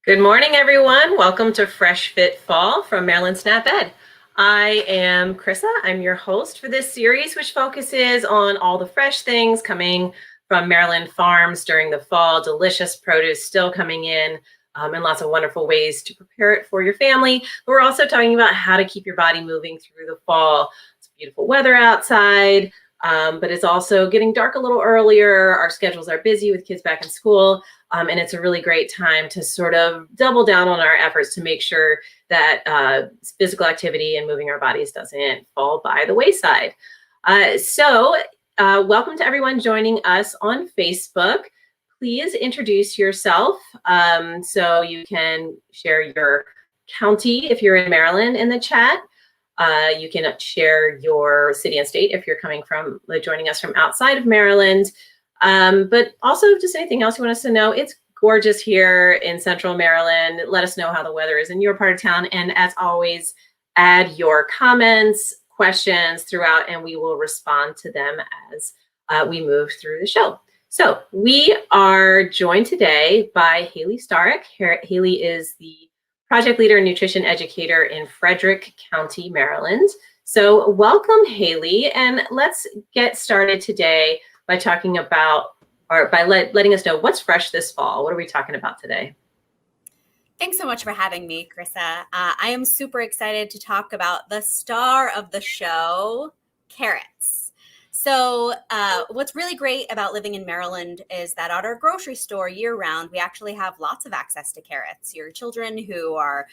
Good morning, everyone. Welcome to Fresh Fit Fall from Maryland Snap Ed. I am Krissa. I'm your host for this series, which focuses on all the fresh things coming from Maryland farms during the fall, delicious produce still coming in, and lots of wonderful ways to prepare it for your family. But we're also talking about how to keep your body moving through the fall. It's beautiful weather outside, but it's also getting dark a little earlier. Our schedules are busy with kids back in school. And it's a really great time to sort of double down on our efforts to make sure that physical activity and moving our bodies doesn't fall by the wayside. Welcome to everyone joining us on Facebook. Please introduce yourself so you can share your county if you're in Maryland in the chat. You can share your city and state if you're joining us from outside of Maryland. But also just anything else you want us to know. It's gorgeous here in Central Maryland. Let us know how the weather is in your part of town. And as always, add your comments, questions throughout, and we will respond to them as we move through the show. So we are joined today by Haley Starrick. Haley is the project leader and nutrition educator in Frederick County, Maryland. So welcome, Haley, and let's get started today by talking about, or by letting us know what's fresh this fall. What are we talking about today? Thanks so much for having me, Krissa. I am super excited to talk about the star of the show, carrots. So what's really great about living in Maryland is that at our grocery store year-round, we actually have lots of access to carrots. Your children who are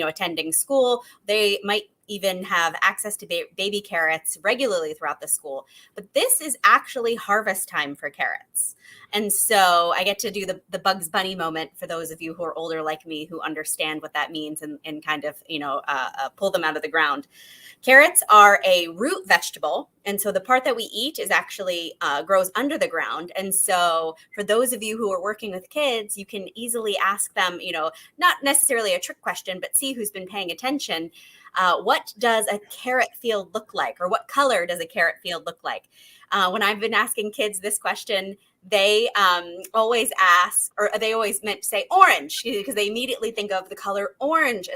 attending school, they might even have access to baby carrots regularly throughout the school. But this is actually harvest time for carrots. And so I get to do the Bugs Bunny moment for those of you who are older like me who understand what that means and kind of, pull them out of the ground. Carrots are a root vegetable. And so the part that we eat is actually grows under the ground. And so for those of you who are working with kids, you can easily ask them, not necessarily a trick question, but see who's been paying attention. What does a carrot field look like? Or what color does a carrot field look like? When I've been asking kids this question, they always ask, or they always meant to say orange, because they immediately think of the color orange,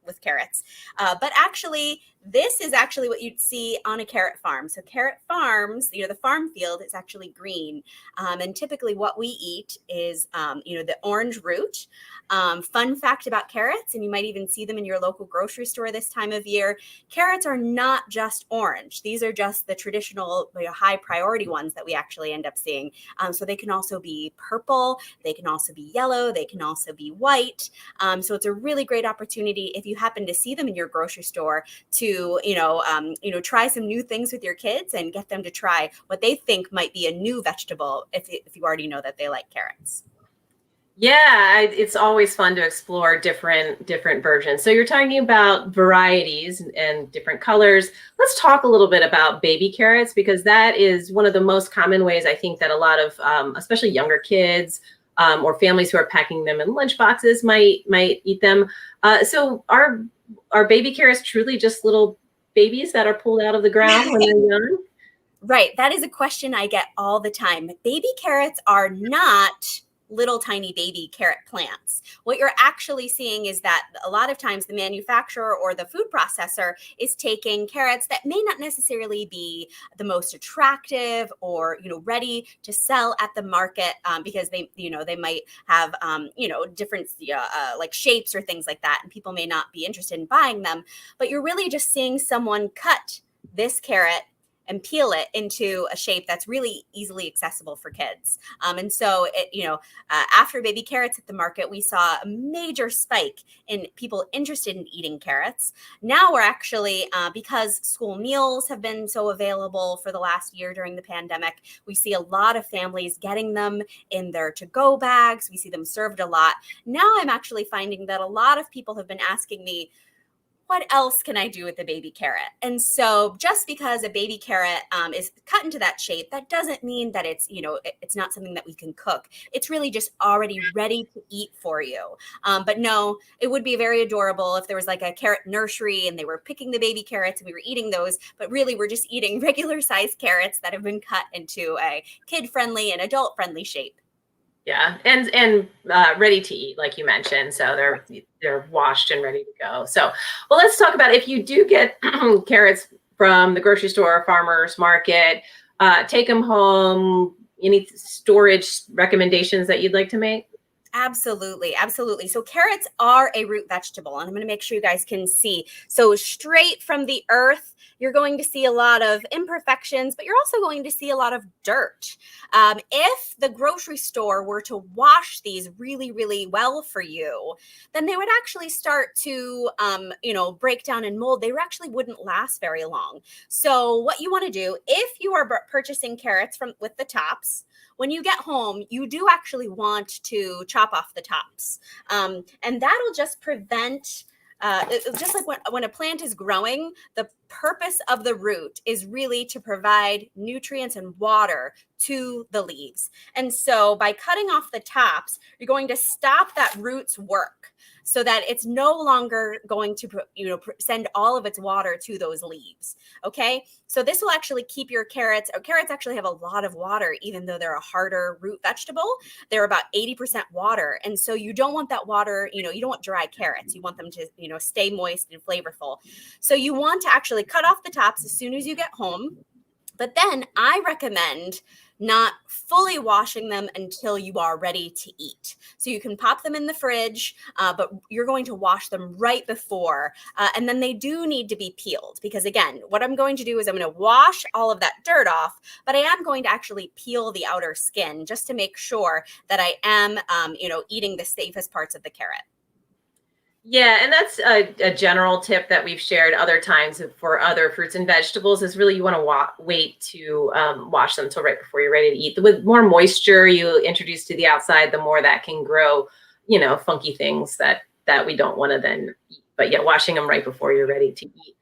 with carrots. But actually, this is actually what you'd see on a carrot farm. So carrot farms, the farm field is actually green. And typically what we eat is, the orange root. Fun fact about carrots, and you might even see them in your local grocery store this time of year, carrots are not just orange. These are just the traditional high priority ones that we actually end up seeing. So they can also be purple, they can also be yellow, they can also be white. So it's a really great opportunity if you happen to see them in your grocery store to, try some new things with your kids and get them to try what they think might be a new vegetable if you already know that they like carrots. Yeah, it's always fun to explore different versions. So you're talking about varieties and different colors. Let's talk a little bit about baby carrots, because that is one of the most common ways I think that a lot of, especially younger kids or families who are packing them in lunch boxes might eat them. So are baby carrots truly just little babies that are pulled out of the ground when they're young? Right. That is a question I get all the time. Baby carrots are not little tiny baby carrot plants. What you're actually seeing is that a lot of times the manufacturer or the food processor is taking carrots that may not necessarily be the most attractive or ready to sell at the market because they might have different like shapes or things like that, and people may not be interested in buying them. But you're really just seeing someone cut this carrot and peel it into a shape that's really easily accessible for kids. And so, after baby carrots hit the market, we saw a major spike in people interested in eating carrots. Now we're actually, because school meals have been so available for the last year during the pandemic, we see a lot of families getting them in their to-go bags. We see them served a lot. Now I'm actually finding that a lot of people have been asking me, what else can I do with the baby carrot? And so just because a baby carrot is cut into that shape, that doesn't mean that it's, it's not something that we can cook. It's really just already ready to eat for you. But no, it would be very adorable if there was like a carrot nursery and they were picking the baby carrots and we were eating those, but really we're just eating regular sized carrots that have been cut into a kid-friendly and adult-friendly shape. Yeah, and ready to eat, like you mentioned. So they're washed and ready to go. So, well, let's talk about if you do get carrots from the grocery store, farmers market, take them home. Any storage recommendations that you'd like to make? Absolutely, absolutely. So carrots are a root vegetable, and I'm going to make sure you guys can see. So straight from the earth, you're going to see a lot of imperfections, but you're also going to see a lot of dirt. If the grocery store were to wash these really, really well for you, then they would actually start to, break down and mold. They actually wouldn't last very long. So what you want to do, if you are purchasing carrots from with the tops, when you get home, you do actually want to chop off the tops. And that'll just prevent, just like when a plant is growing, the purpose of the root is really to provide nutrients and water to the leaves. And so by cutting off the tops, you're going to stop that root's work so that it's no longer going to send all of its water to those leaves. Okay, so this will actually keep your carrots. Carrots actually have a lot of water, even though they're a harder root vegetable. They're about 80% water, and so you don't want that water. You don't want dry carrots. You want them to stay moist and flavorful. So you want to actually cut off the tops as soon as you get home. But then I recommend not fully washing them until you are ready to eat. So you can pop them in the fridge, but you're going to wash them right before. And then they do need to be peeled because, again, what I'm going to do is I'm going to wash all of that dirt off, but I am going to actually peel the outer skin just to make sure that I am, eating the safest parts of the carrot. Yeah, and that's a general tip that we've shared other times for other fruits and vegetables is really you want to wait to wash them till right before you're ready to eat. The more moisture you introduce to the outside, the more that can grow, funky things that we don't want to then eat. But yeah, washing them right before you're ready to eat.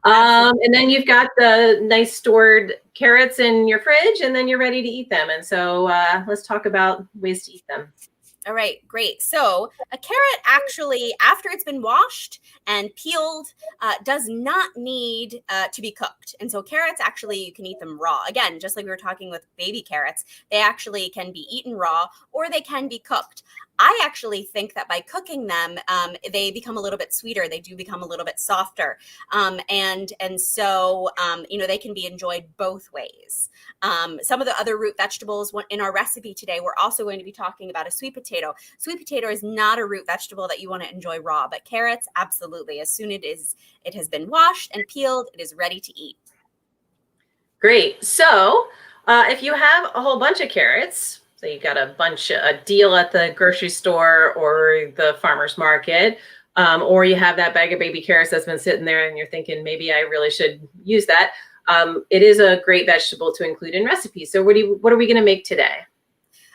And then you've got the nice stored carrots in your fridge, and then you're ready to eat them. And so let's talk about ways to eat them. All right, great. So a carrot actually, after it's been washed and peeled, does not need to be cooked. And so carrots, actually, you can eat them raw. Again, just like we were talking with baby carrots, they actually can be eaten raw or they can be cooked. I actually think that by cooking them, they become a little bit sweeter. They do become a little bit softer. And so, they can be enjoyed both ways. Some of the other root vegetables in our recipe today, we're also going to be talking about a sweet potato. Sweet potato is not a root vegetable that you want to enjoy raw, but carrots, absolutely. As soon as it has been washed and peeled, it is ready to eat. Great. So if you have a whole bunch of carrots, so you got a deal at the grocery store or the farmer's market, or you have that bag of baby carrots that's been sitting there and you're thinking, maybe I really should use that. It is a great vegetable to include in recipes. So what are we going to make today?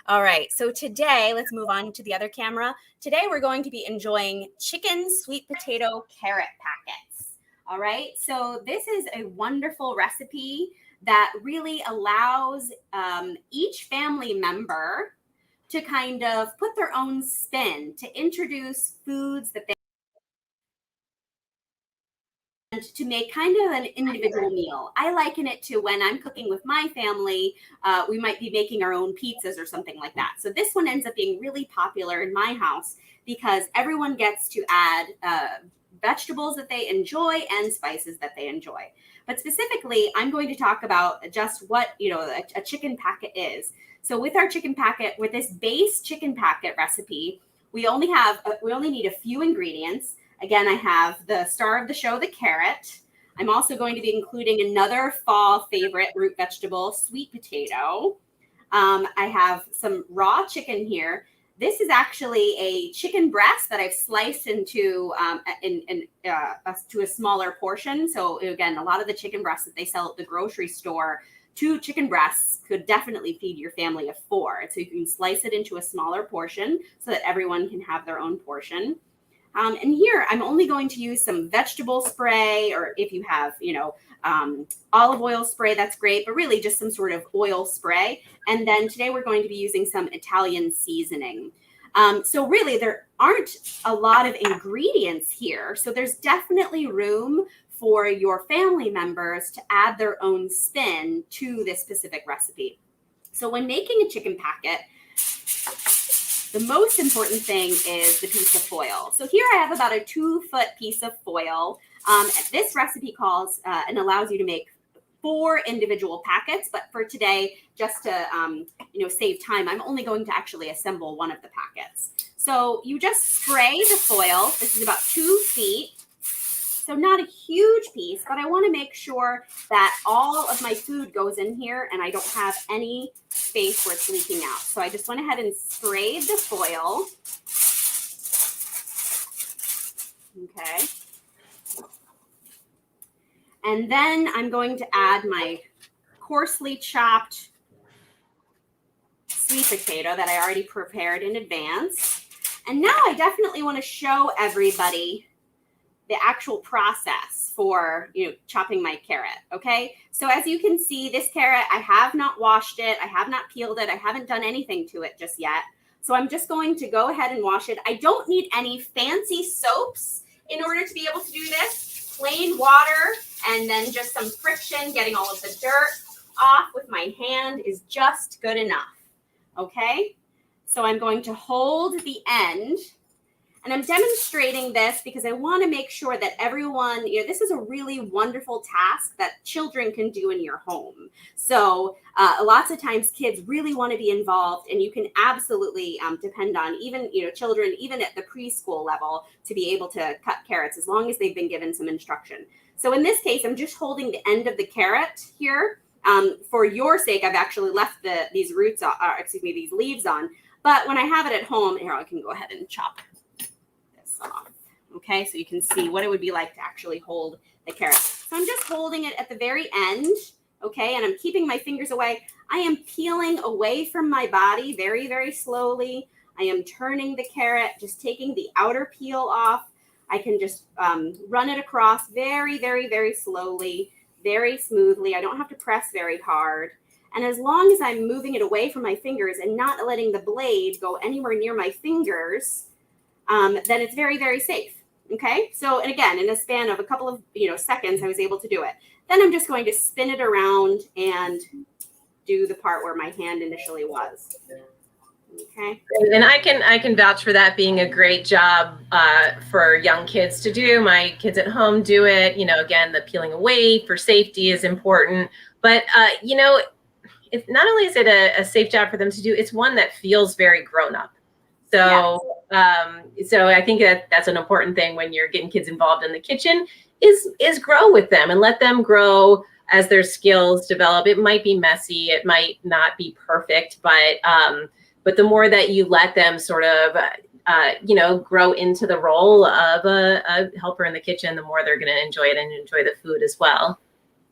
All right, so today, let's move on to the other camera. Today, we're going to be enjoying chicken sweet potato carrot packets. All right, so this is a wonderful recipe that really allows each family member to kind of put their own spin, to introduce foods that they to make kind of an individual meal. I liken it to when I'm cooking with my family, we might be making our own pizzas or something like that. So this one ends up being really popular in my house because everyone gets to add vegetables that they enjoy and spices that they enjoy. But specifically, I'm going to talk about just what a chicken packet is. So with our chicken packet, with this base chicken packet recipe, we only need a few ingredients. Again, I have the star of the show, the carrot. I'm also going to be including another fall favorite root vegetable, sweet potato. I have some raw chicken here. This is actually a chicken breast that I've sliced into to a smaller portion. So again, a lot of the chicken breasts that they sell at the grocery store, 2 chicken breasts could definitely feed your family of 4. So you can slice it into a smaller portion so that everyone can have their own portion. And here I'm only going to use some vegetable spray, or if you have, olive oil spray, that's great, but really just some sort of oil spray. And then today we're going to be using some Italian seasoning. So really there aren't a lot of ingredients here. So there's definitely room for your family members to add their own spin to this specific recipe. So when making a chicken packet, the most important thing is the piece of foil. So here I have about a 2-foot piece of foil. This recipe calls and allows you to make 4 individual packets, but for today, just to save time, I'm only going to actually assemble one of the packets. So you just spray the foil. This is about 2 feet. So not a huge piece, but I want to make sure that all of my food goes in here and I don't have any space where it's leaking out. So I just went ahead and sprayed the foil. Okay. And then I'm going to add my coarsely chopped sweet potato that I already prepared in advance. And now I definitely want to show everybody the actual process for, chopping my carrot. Okay. So as you can see, this carrot, I have not washed it. I have not peeled it. I haven't done anything to it just yet. So I'm just going to go ahead and wash it. I don't need any fancy soaps in order to be able to do this. Plain water and then just some friction, getting all of the dirt off with my hand is just good enough. Okay. So I'm going to hold the end. And I'm demonstrating this because I want to make sure that everyone, this is a really wonderful task that children can do in your home. So lots of times kids really want to be involved, and you can absolutely depend on even, children, even at the preschool level, to be able to cut carrots as long as they've been given some instruction. So in this case, I'm just holding the end of the carrot here. For your sake, I've actually left these these leaves on. But when I have it at home, here, I can go ahead and chop off. Okay, so you can see what it would be like to actually hold the carrot. So I'm just holding it at the very end, okay, and I'm keeping my fingers away. I am peeling away from my body very, very slowly. I am turning the carrot, just taking the outer peel off. I can just run it across very, very, very slowly, very smoothly. I don't have to press very hard. And as long as I'm moving it away from my fingers and not letting the blade go anywhere near my fingers, then it's very, very safe. Okay. So, and again, in a span of a couple of, seconds, I was able to do it. Then I'm just going to spin it around and do the part where my hand initially was. Okay. And I can vouch for that being a great job for young kids to do. My kids at home do it. Again, the peeling away for safety is important. But, if not only is it a safe job for them to do, it's one that feels very grown up. So, yes. So I think that's an important thing when you're getting kids involved in the kitchen is grow with them and let them grow as their skills develop. It might be messy, it might not be perfect, but the more that you let them sort of, grow into the role of a helper in the kitchen, the more they're going to enjoy it and enjoy the food as well.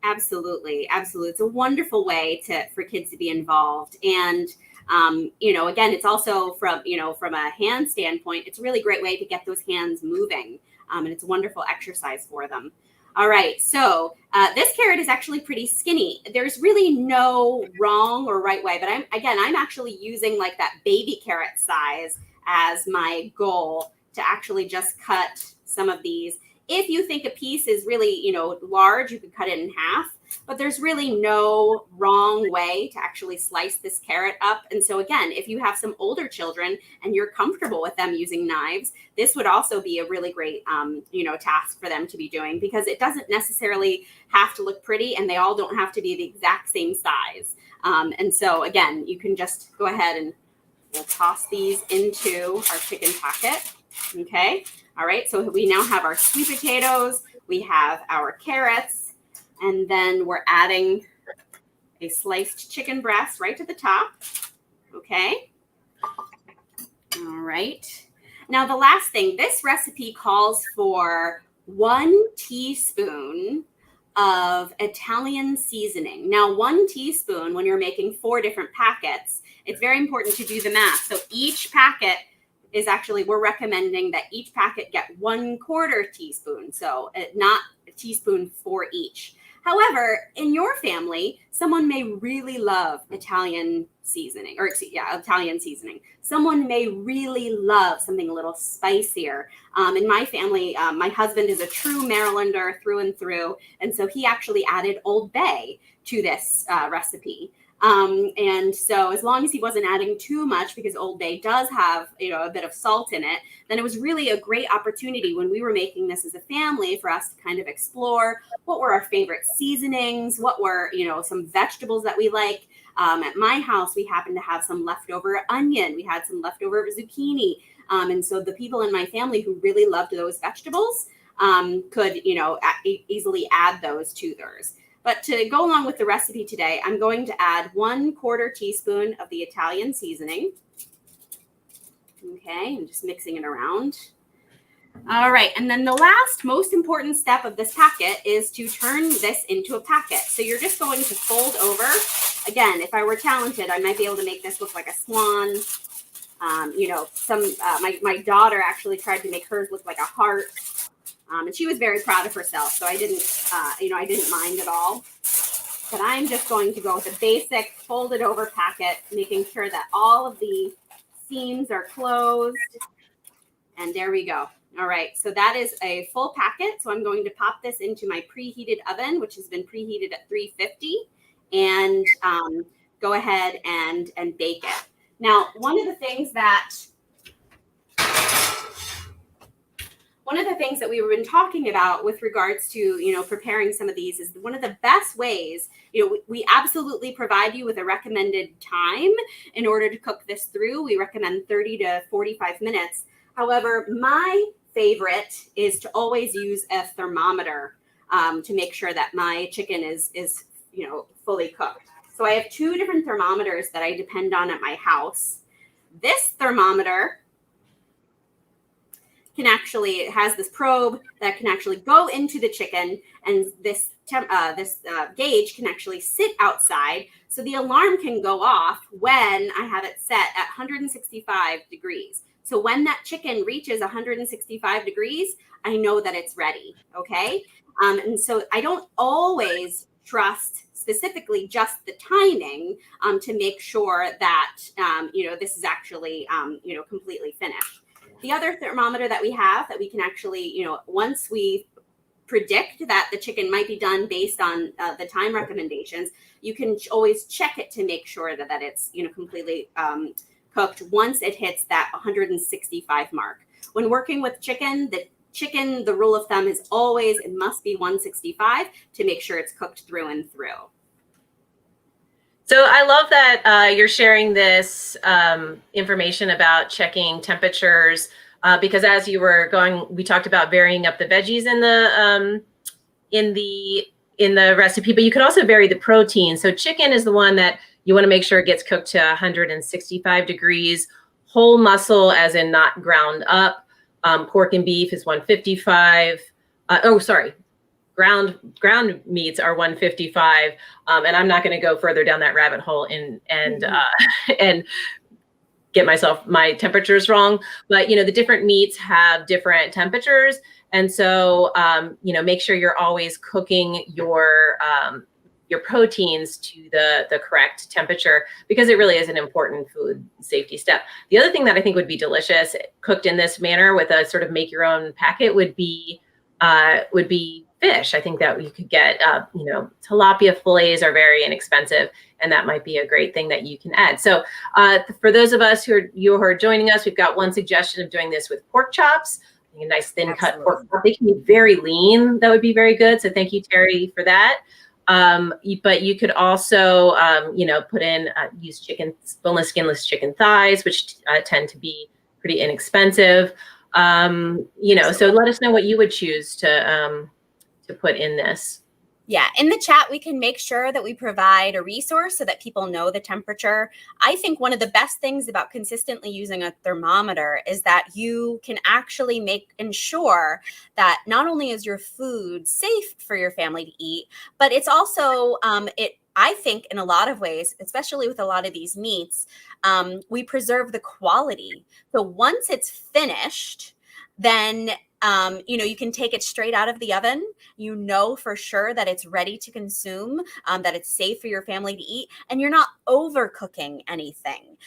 Absolutely, absolutely. It's a wonderful way for kids to be involved. And again, it's also from a hand standpoint, it's a really great way to get those hands moving. And it's a wonderful exercise for them. All right. So this carrot is actually pretty skinny. There's really no wrong or right way, but I'm actually using like that baby carrot size as my goal to actually just cut some of these. If you think a piece is really, large, you could cut it in half, but there's really no wrong way to actually slice this carrot up. And so again, if you have some older children and you're comfortable with them using knives, this would also be a really great, task for them to be doing, because it doesn't necessarily have to look pretty and they all don't have to be the exact same size. And so again, you can just go ahead and we'll toss these into our chicken pocket. Okay. All right, so we now have our sweet potatoes, we have our carrots, and then we're adding a sliced chicken breast right to the top. Okay. All right. Now the last thing, this recipe calls for 1 teaspoon of Italian seasoning. Now 1 teaspoon, when you're making 4 different packets, it's very important to do the math. So each packet is actually, we're recommending that each packet get 1/4 teaspoon. So not a teaspoon for each. However, in your family, someone may really love Italian seasoning, Italian seasoning. Someone may really love something a little spicier. In my family, my husband is a true Marylander through and through. And so he actually added Old Bay to this recipe. And so as long as he wasn't adding too much, because Old Bay does have, a bit of salt in it, then it was really a great opportunity when we were making this as a family for us to kind of explore what were our favorite seasonings, what were, some vegetables that we like. At my house, we happened to have some leftover onion. We had some leftover zucchini. And so the people in my family who really loved those vegetables could, easily add those to theirs. But to go along with the recipe today, I'm going to add 1/4 teaspoon of the Italian seasoning. Okay, I'm just mixing it around. All right, and then the last most important step of this packet is to turn this into a packet. So you're just going to fold over. Again, if I were talented, I might be able to make this look like a swan. My daughter actually tried to make hers look like a heart. And she was very proud of herself. So I didn't mind at all. But I'm just going to go with a basic folded over packet, making sure that all of the seams are closed. And there we go. All right. So that is a full packet. So I'm going to pop this into my preheated oven, which has been preheated at 350, and go ahead and bake it. Now, one of the things that we've been talking about with regards to, preparing some of these is one of the best ways, we absolutely provide you with a recommended time in order to cook this through. We recommend 30 to 45 minutes. However, my favorite is to always use a thermometer to make sure that my chicken is fully cooked. So I have 2 different thermometers that I depend on at my house. This thermometer it has this probe that can actually go into the chicken, and this gauge can actually sit outside, so the alarm can go off when I have it set at 165 degrees. So when that chicken reaches 165 degrees, I know that it's ready, okay? And so I don't always trust specifically just the timing to make sure that, this is actually, completely finished. The other thermometer that we have that we can actually, once we predict that the chicken might be done based on the time recommendations, you can always check it to make sure that it's, completely cooked once it hits that 165 mark. When working with chicken, the rule of thumb is always it must be 165 to make sure it's cooked through and through. So I love that you're sharing this information about checking temperatures because as you were going, we talked about varying up the veggies in the recipe, but you could also vary the protein. So chicken is the one that you want to make sure it gets cooked to 165 degrees. Whole muscle, as in not ground up. Pork and beef is 155. Ground meats are 155, and I'm not going to go further down that rabbit hole and get my temperatures wrong. But the different meats have different temperatures, and so make sure you're always cooking your proteins to the correct temperature, because it really is an important food safety step. The other thing that I think would be delicious cooked in this manner with a sort of make your own packet would be fish. I think that you could get, tilapia fillets are very inexpensive, and that might be a great thing that you can add. So for those of us who are joining us, we've got one suggestion of doing this with pork chops. A nice thin cut pork chop. They can be very lean. That would be very good. So thank you, Terry, for that. But you could also, put in, use boneless, skinless chicken thighs, which tend to be pretty inexpensive. So let us know what you would choose to put in this. Yeah, in the chat, we can make sure that we provide a resource so that people know the temperature. I think one of the best things about consistently using a thermometer is that you can actually ensure that not only is your food safe for your family to eat, but it's also, I think in a lot of ways, especially with a lot of these meats, we preserve the quality. So once it's finished, then You can take it straight out of the oven. You know for sure that it's ready to consume, that it's safe for your family to eat, and you're not overcooking anything.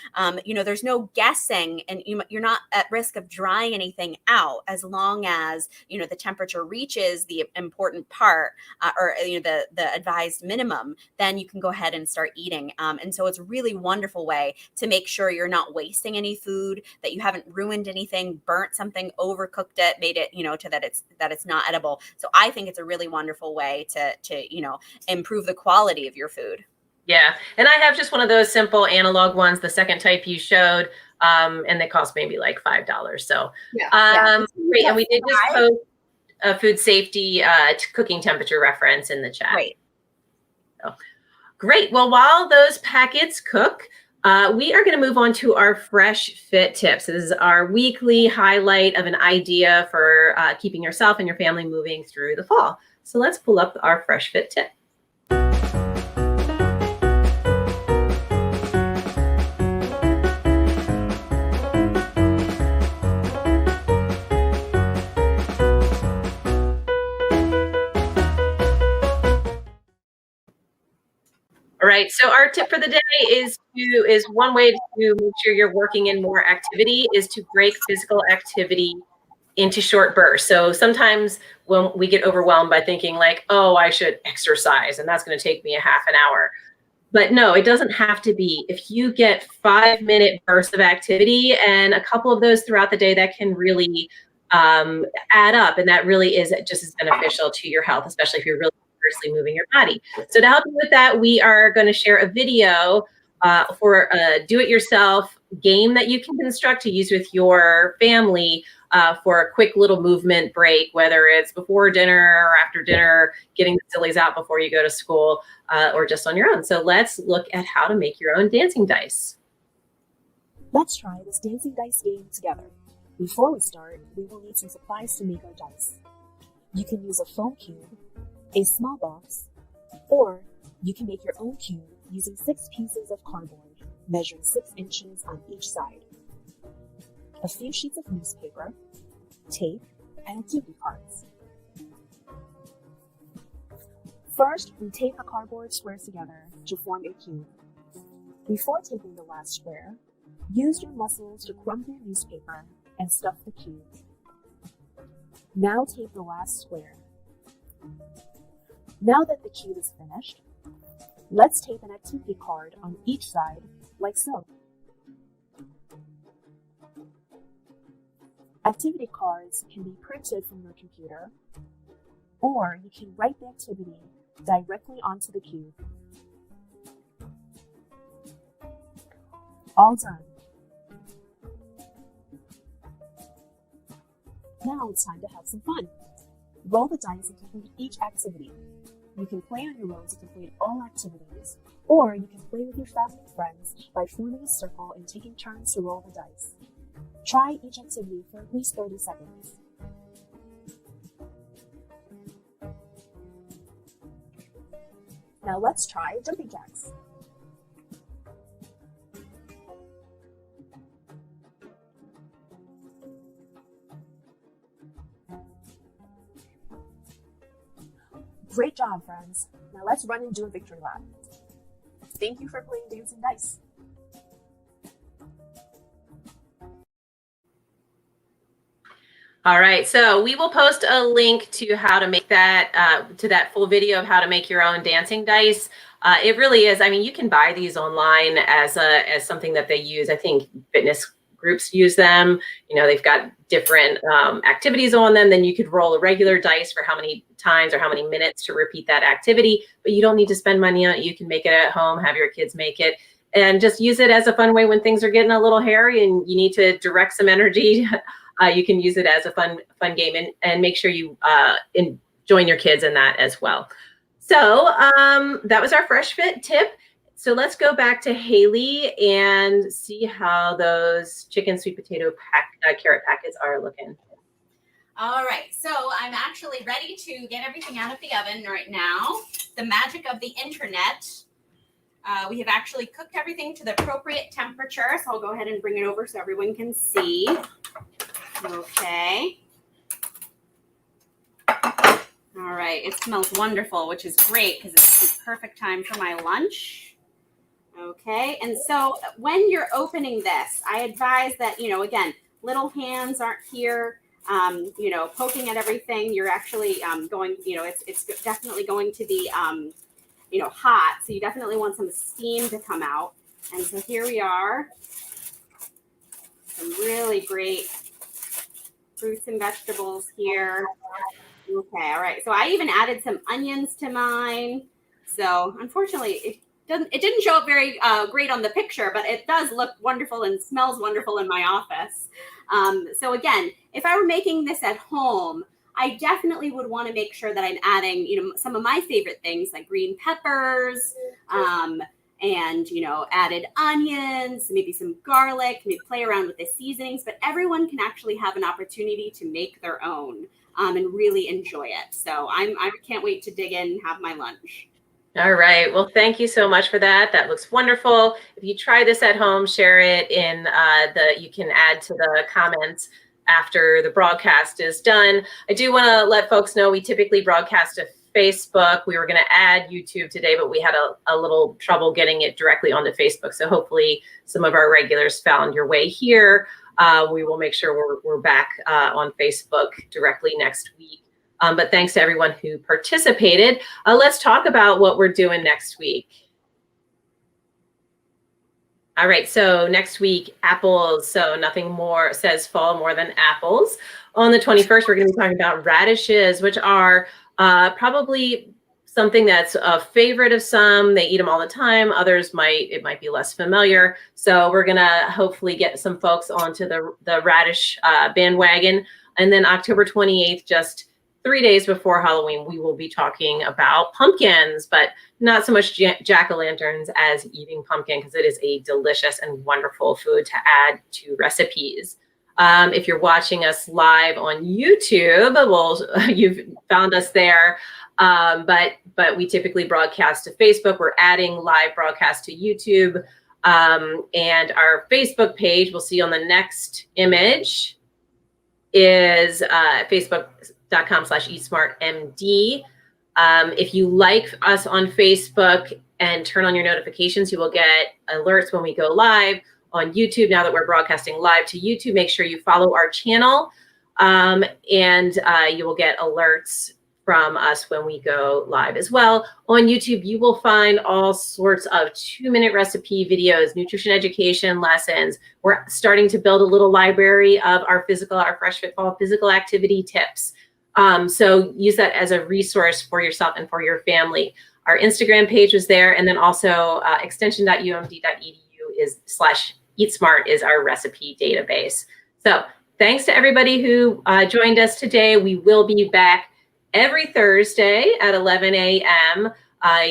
There's no guessing, and you're not at risk of drying anything out as long as, the temperature reaches the important part, or the advised minimum. Then you can go ahead and start eating. And so it's a really wonderful way to make sure you're not wasting any food, that you haven't ruined anything, burnt something, overcooked it, made it, to that it's not edible. So I think it's a really wonderful way to improve the quality of your food. Yeah. And I have just one of those simple analog ones, the second type you showed, and they cost maybe like $5. So, great. And we did just post a food safety cooking temperature reference in the chat. Right. So, great. Well, while those packets cook, we are going to move on to our Fresh Fit tips. This is our weekly highlight of an idea for keeping yourself and your family moving through the fall. So let's pull up our Fresh Fit tip. All right, so our tip for the day is one way to make sure you're working in more activity is to break physical activity into short bursts. So sometimes when we get overwhelmed by thinking like, oh, I should exercise and that's going to take me a half an hour. But no, it doesn't have to be. If you get 5-minute bursts of activity and a couple of those throughout the day, that can really add up. And that really is just as beneficial to your health, especially if you're really vigorously moving your body. So to help you with that, we are going to share a video for a do-it-yourself game that you can construct to use with your family for a quick little movement break, whether it's before dinner or after dinner, getting the sillies out before you go to school, or just on your own. So let's look at how to make your own dancing dice. Let's try this dancing dice game together. Before we start, we will need some supplies to make our dice. You can use a foam cube, a small box, or you can make your own cube using 6 pieces of cardboard, measuring 6 inches on each side, a few sheets of newspaper, tape, and activity cards. First, we tape the cardboard squares together to form a cube. Before taping the last square, use your muscles to crumple your newspaper and stuff the cube. Now tape the last square. Now that the cube is finished, let's tape an activity card on each side, like so. Activity cards can be printed from your computer, or you can write the activity directly onto the cube. All done. Now it's time to have some fun. Roll the dice and complete each activity. You can play on your own to complete all activities, or you can play with your family and friends by forming a circle and taking turns to roll the dice. Try each activity for at least 30 seconds. Now let's try jumping jacks. Great job, friends. Now let's run and do a victory lap. Thank you for playing Dancing Dice. All right, so we will post a link to how to make that, to that full video of how to make your own dancing dice. It really is, I mean, you can buy these online as something that they use. I think fitness groups use them. You know, they've got different activities on them. Then you could roll a regular dice for how many times or how many minutes to repeat that activity, but you don't need to spend money on it. You can make it at home, have your kids make it, and just use it as a fun way when things are getting a little hairy and you need to direct some energy. You can use it as a fun game, and make sure you join your kids in that as well. So that was our Fresh Fit tip. So let's go back to Haley and see how those chicken sweet potato carrot packets are looking. All right, so I'm actually ready to get everything out of the oven right now. The magic of the internet. We have actually cooked everything to the appropriate temperature, so I'll go ahead and bring it over so everyone can see. Okay. All right, it smells wonderful, which is great because it's the perfect time for my lunch. Okay, and so when you're opening this, I advise that, again, little hands aren't here, poking at everything. You're actually going, it's definitely going to be, hot. So you definitely want some steam to come out. And so here we are. Some really great fruits and vegetables here. Okay, all right. So I even added some onions to mine. So unfortunately, it didn't show up very great on the picture, but it does look wonderful and smells wonderful in my office. So again, if I were making this at home, I definitely would want to make sure that I'm adding, some of my favorite things like green peppers, and added onions, maybe some garlic, maybe play around with the seasonings. But everyone can actually have an opportunity to make their own and really enjoy it. So I can't wait to dig in and have my lunch. All right. Well, thank you so much for that. That looks wonderful. If you try this at home, share it in you can add to the comments after the broadcast is done. I do want to let folks know we typically broadcast to Facebook. We were going to add YouTube today, but we had a little trouble getting it directly onto Facebook. So hopefully some of our regulars found your way here. We will make sure we're back on Facebook directly next week. But thanks to everyone who participated. Let's talk about what we're doing next week. All right, so next week, apples. So nothing more says fall more than apples. On the 21st, we're going to be talking about radishes, which are probably something that's a favorite of some. They eat them all the time. Others it might be less familiar. So we're going to hopefully get some folks onto the radish bandwagon. And then October 28th, just 3 days before Halloween, we will be talking about pumpkins, but not so much jack-o'-lanterns as eating pumpkin, because it is a delicious and wonderful food to add to recipes. If you're watching us live on YouTube, you've found us there. But we typically broadcast to Facebook. We're adding live broadcast to YouTube. And our Facebook page, we'll see on the next image, is facebook.com/eatsmartmd. If you like us on Facebook and turn on your notifications, you will get alerts when we go live on YouTube. Now that we're broadcasting live to YouTube, make sure you follow our channel, and you will get alerts from us when we go live as well. On YouTube, you will find all sorts of 2-minute recipe videos, nutrition education lessons. We're starting to build a little library of our Fresh Fit Fall physical activity tips. So use that as a resource for yourself and for your family. Our Instagram page is there, and then also extension.umd.edu/eatsmart is our recipe database. So thanks to everybody who joined us today. We will be back every Thursday at 11 a.m.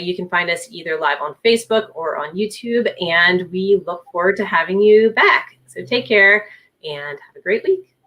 You can find us either live on Facebook or on YouTube, and we look forward to having you back. So take care and have a great week.